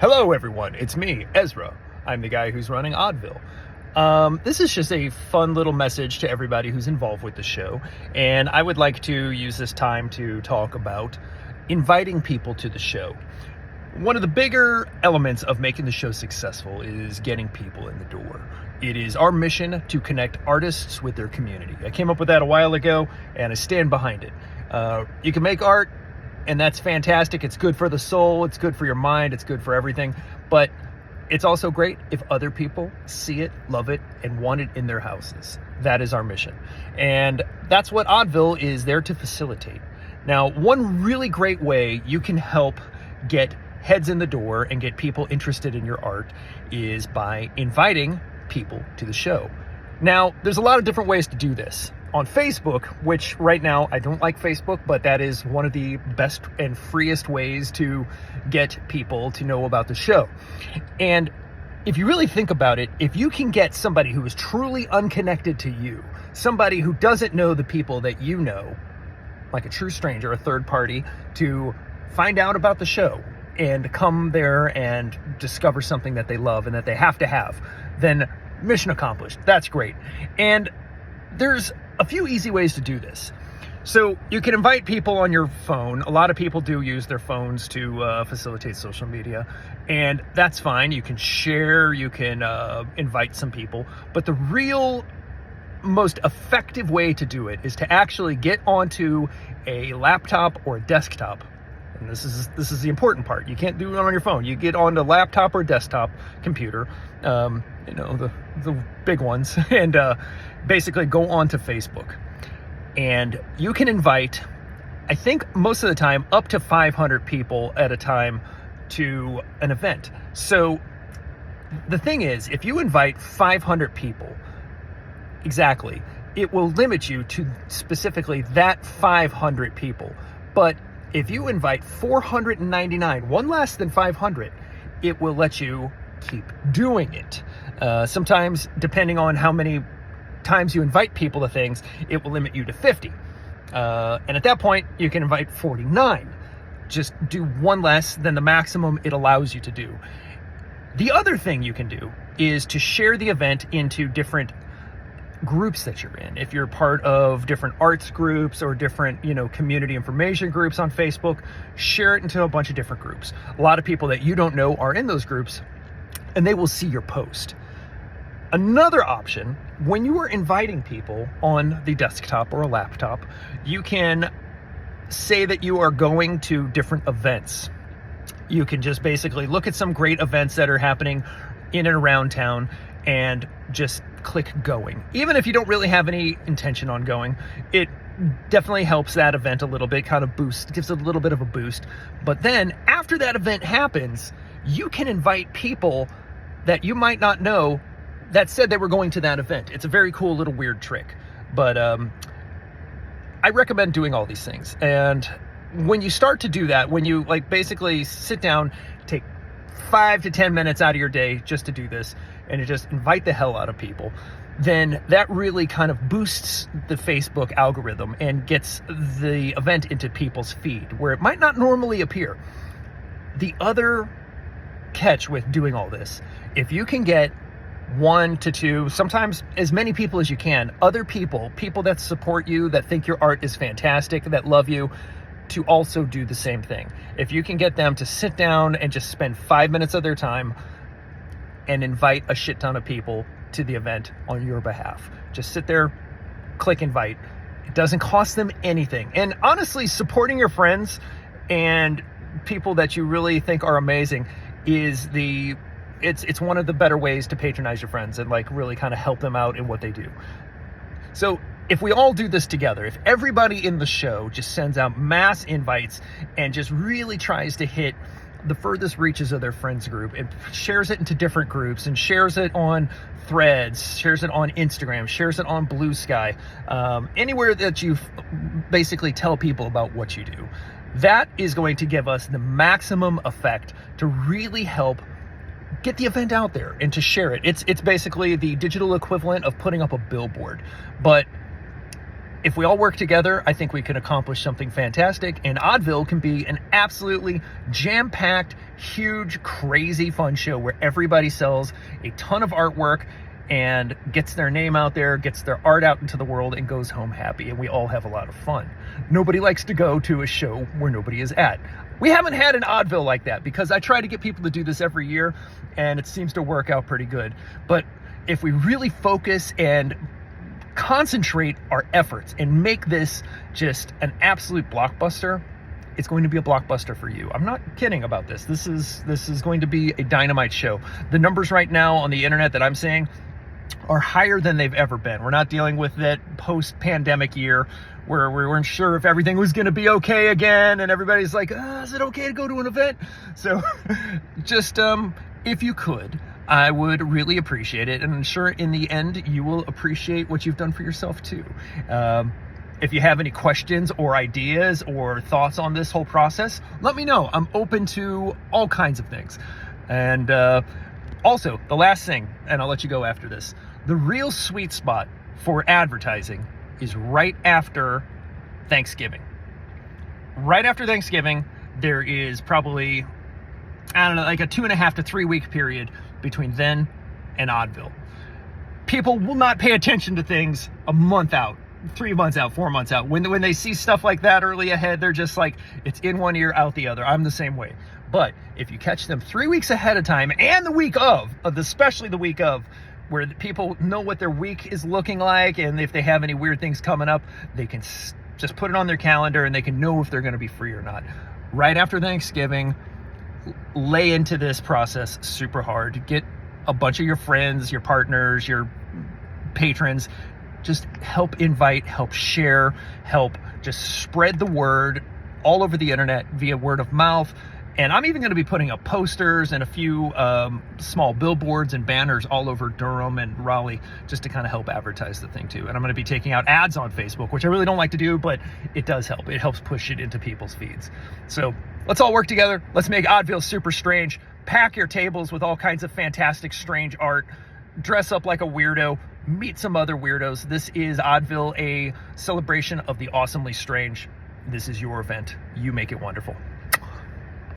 Hello everyone, it's me, Ezra. I'm the guy who's running Oddville. This is just a fun little message to everybody who's involved with the show, and I would like to use this time to talk about inviting people to the show. One of the bigger elements of making the show successful is getting people in the door. It is our mission to connect artists with their community. I came up with that a while ago, and I stand behind it. You can make art, and that's fantastic. It's good for the soul, it's good for your mind, it's good for everything. But it's also great if other people see it, love it, and want it in their houses. That is our mission. And that's what Oddville is there to facilitate. Now, one really great way you can help get heads in the door and get people interested in your art is by inviting people to the show. Now, there's a lot of different ways to do this. On Facebook, which right now I don't like Facebook, but that is one of the best and freest ways to get people to know about the show. And if you really think about it, if you can get somebody who is truly unconnected to you, somebody who doesn't know the people that you know, like a true stranger, a third party, to find out about the show and come there and discover something that they love and that they have to have, then mission accomplished. That's great. And there's a few easy ways to do this. So you can invite people on your phone. A lot of people do use their phones to facilitate social media, and that's fine. You can share, you can invite some people, but the real most effective way to do it is to actually get onto a laptop or a desktop. And this is the important part. You can't do it on your phone. You get on a laptop or desktop computer, the big ones, and basically go on to Facebook. And you can invite, I think most of the time, up to 500 people at a time to an event. So the thing is, if you invite 500 people, exactly, it will limit you to specifically that 500 people. But if you invite 499, one less than 500, it will let you keep doing it. Sometimes, depending on how many times you invite people to things, it will limit you to 50. And at that point, you can invite 49. Just do one less than the maximum it allows you to do. The other thing you can do is to share the event into different groups that you're in. If you're part of different arts groups or different, community information groups on Facebook, share it into a bunch of different groups. A lot of people that you don't know are in those groups, and they will see your post. Another option, when you are inviting people on the desktop or a laptop, you can say that you are going to different events. You can just basically look at some great events that are happening in and around town and just click going. Even if you don't really have any intention on going, it definitely helps that event a little bit, kind of gives it a little bit of a boost. But then after that event happens, you can invite people that you might not know that said they were going to that event. It's a very cool little weird trick. But I recommend doing all these things. And when you start to do that, when you basically sit down, take 5 to 10 minutes out of your day just to do this, and you just invite the hell out of people, then that really kind of boosts the Facebook algorithm and gets the event into people's feed where it might not normally appear. The other catch with doing all this, if you can get 1 to 2, sometimes as many people as you can, other people that support you, that think your art is fantastic, that love you, to also do the same thing. If you can get them to sit down and just spend 5 minutes of their time and invite a shit ton of people to the event on your behalf. Just sit there, click invite. It doesn't cost them anything. And honestly, supporting your friends and people that you really think are amazing is it's one of the better ways to patronize your friends and really kind of help them out in what they do. So if we all do this together, if everybody in the show just sends out mass invites and just really tries to hit the furthest reaches of their friends group and shares it into different groups and shares it on Threads, shares it on Instagram, shares it on Blue Sky, anywhere that you basically tell people about what you do, that is going to give us the maximum effect to really help get the event out there and to share it. It's basically the digital equivalent of putting up a billboard. But if we all work together, I think we can accomplish something fantastic, and Oddville can be an absolutely jam-packed, huge, crazy fun show where everybody sells a ton of artwork and gets their name out there, gets their art out into the world, and goes home happy, and we all have a lot of fun. Nobody likes to go to a show where nobody is at. We haven't had an Oddville like that because I try to get people to do this every year, and it seems to work out pretty good. But if we really focus and concentrate our efforts and make this just an absolute blockbuster, it's going to be a blockbuster for you. I'm not kidding about this. This is going to be a dynamite show. The numbers right now on the internet that I'm seeing are higher than they've ever been. We're not dealing with that post-pandemic year where we weren't sure if everything was going to be okay again, and everybody's like, is it okay to go to an event? So just if you could, I would really appreciate it, and I'm sure in the end you will appreciate what you've done for yourself too. If you have any questions or ideas or thoughts on this whole process, let me know. I'm open to all kinds of things. And also, the last thing, and I'll let you go after this, the real sweet spot for advertising is right after Thanksgiving. Right after Thanksgiving, there is probably, I don't know, like a 2.5 to 3 week period between then and Oddville. People will not pay attention to things a month out, 3 months out, 4 months out. When they see stuff like that early ahead, they're just like, it's in one ear, out the other. I'm the same way. But if you catch them 3 weeks ahead of time, and the week of, especially the week of, where the people know what their week is looking like, and if they have any weird things coming up, they can just put it on their calendar and they can know if they're going to be free or not. Right after Thanksgiving, lay into this process super hard. Get a bunch of your friends, your partners, your patrons, just help invite, help share, help just spread the word all over the internet via word of mouth. And I'm even going to be putting up posters and a few small billboards and banners all over Durham and Raleigh just to kind of help advertise the thing too. And I'm going to be taking out ads on Facebook, which I really don't like to do, but it does help. It helps push it into people's feeds. So let's all work together. Let's make Oddville super strange. Pack your tables with all kinds of fantastic, strange art. Dress up like a weirdo. Meet some other weirdos. This is Oddville, a celebration of the awesomely strange. This is your event. You make it wonderful.